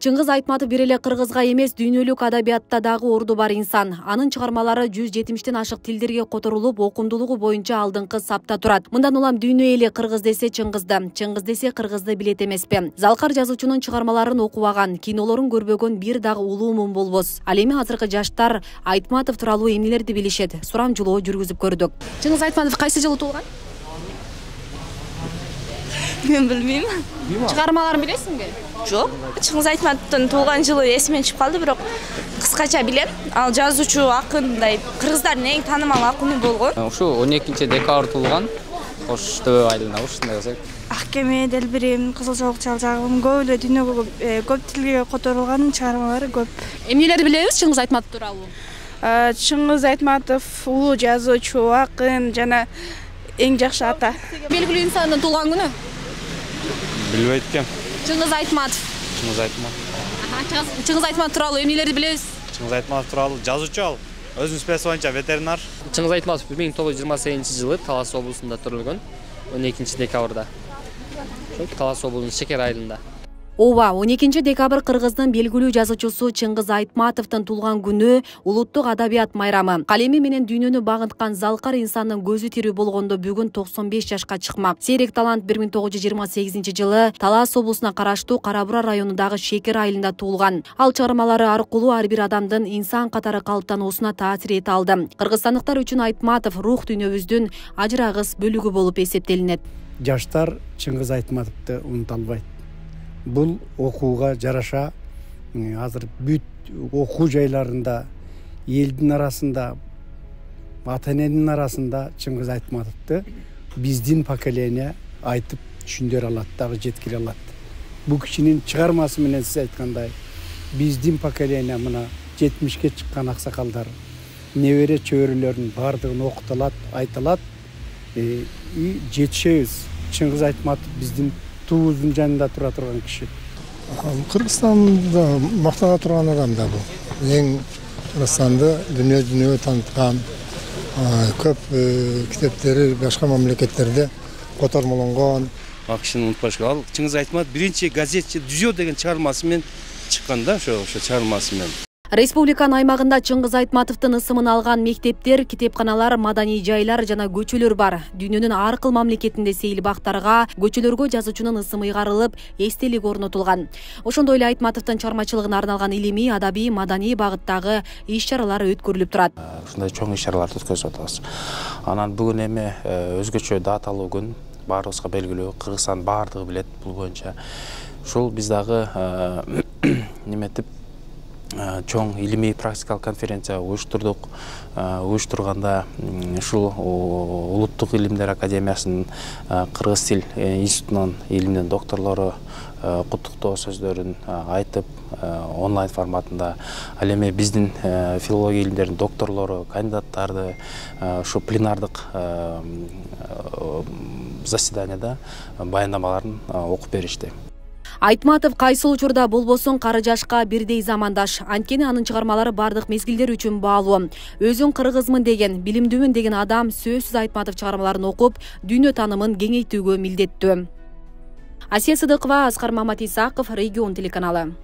Чыңгыз Айтматов бир эле кыргызга эмес, дүйнөлүк адабиятта дагы орду бар инсан. Анын чыгармалары 170тен ашык тилдерге которулуп, окумдулугу боюнча алдыңкы сапта турат. Мындан улам дүйнө эли кыргыз десе Чыңгызды, Чыңгыз десе кыргызды билет эмеспи. Залкар жазуучунун чыгармаларын окубаган, кинолорун көрбөгөн бир дагы улуу муң болбос. Ал эми азыркы жаштар Айтматов тууралуу эмнелерди билишет? Сурамжылоо жүргүзүп көрдүк. Чыңгыз Айтматов кайсы жылы туулган? Мен билбейм. Чыгармаларын билесиңби? Жок. Чыңгыз Айтматовдун туулган жылы эсимен чыгып калды, бирок кыскача билем. Ал жазуучу, акындай кыргыздардын эң таанымал акыны болгон. Ушу 12-декабрь туулган. Ош Төбө айылында ушундай болсок. Ак кеме, Делбирим, Кызыл жолук чалжагым көп эле дүйнөгө көп тилге которулган чыгармалары көп. Эмнелерди билебиз Чыңгыз Айтматов тууралуу? Чыңгыз Айтматов улуу жазуучу, акын жана эң жакшы ата. Белгилүү инсандын туулган күнү? Билбейт экен. Чыңгыз Айтматов. Чыңгыз Айтматов тууралуу эмнелерди билебиз? Чыңгыз Айтматов тууралуу жазуучу ал. Өзүнүн спеси боюнча ветеринар. Чыңгыз Айтматов 1928-жылы Талас облусунда төрөлгөн. 12-декабрда. Талас облусунун Шекер айылында. Ооба, 12-декабрь кыргыздын белгилүү жазуучусу Чыңгыз Айтматовдун туулган күнү улуттук адабият майрамы. Калеми менен дүйнөнү багынткан залкар инсандын көзү тирүү болгондо бүгүн 95 жашка чыкмак. Сейрек талант 1928-жылы Талас облусуна караштуу Кара Бура районундагы Шекер айылында туулган. Ал чыгармалары аркылуу ар бир адамдын инсан катары калыптануусуна таасир эте алды. Кыргызстандыктар үчүн Айтматов рух дүйнөбүздүн ажырагыс бөлүгү болуп эсептелинет. Жаштар Чыңгыз Айтматовду унута албайт. Бул окууга жараша азыр бүт окуу жайларында, элдин арасында, ата-эненин арасында Чыңгыз Айтматовду биздин поколение айтып түшүндүрө алат, дагы жеткире алат. Бул кишинин чыгармасы менен сиз айткандай, биздин поколение мына 70ке чыккан аксакалдар, небере чөбөрөлөрдүн бардыгын окутулат, айтылат, жетишебиз. Чыңгыз Айтматов биздин туубуздун жанында тура турган киши. Кыргызстанда мактана турган адам да бул. Эң Кыргызстанды дүйнө тааныткан, көп китептери башка мамлекеттерде котормолонгон. Акшын унутпашка. Ал Чыңгыз Айтматов биринчи газетчи Дүзө деген чыгармасы менен чыккан да, ошо чыгармасы менен. Республиканын аймагында Чыңгыз Айтматовдун ысымын алган мектептер, китепканалар, маданий жайлар жана көчөлөр бар. Дүйнөнүн ар кыл мамлекетинде сейилбактарга, көчөлөргө жазуучунун ысымы ыйгарылып, эстелик орнотулган. Ошондой эле Айтматовдун чыгармачылыгына арналган илимий, адабий, маданий багыттагы иш-чаралар өткөрүлүп турат. Ушундай чоң иш-чараларды өткөзүп атабыз. Анан бүгүн эми өзгөчө даталуу күн, баарыбызга белгилүү, Кыргызстан баардыгы билет бул боюнча. Ушул биз дагы неметип чоң илимий практикалык конференция уюштурдук. Уюштурганда ушул Улуттук илимдер академиясынын Кыргыз тил институтунун илимдин докторлору куттуктоо сөздөрүн айтып, онлайн форматында, ал эми биздин филология илимдеринин докторлору, кандидаттарды ушу пленардык заседанияда баяндамаларын окуп беришти. Айтматов кайсы учурда болбосун кары жашка бирдей замандаш. Анткени анын чыгармалары бардык мезгилдер үчүн баалуу. Өзүн кыргызмын деген, билимдүүмүн деген адам сөзсүз Айтматов чыгармаларын окуп, дүйнө таанымын кеңейтүүгө милдеттүү. Асия Сыдыкова, Аскар Маматисаков, Регион телеканалы.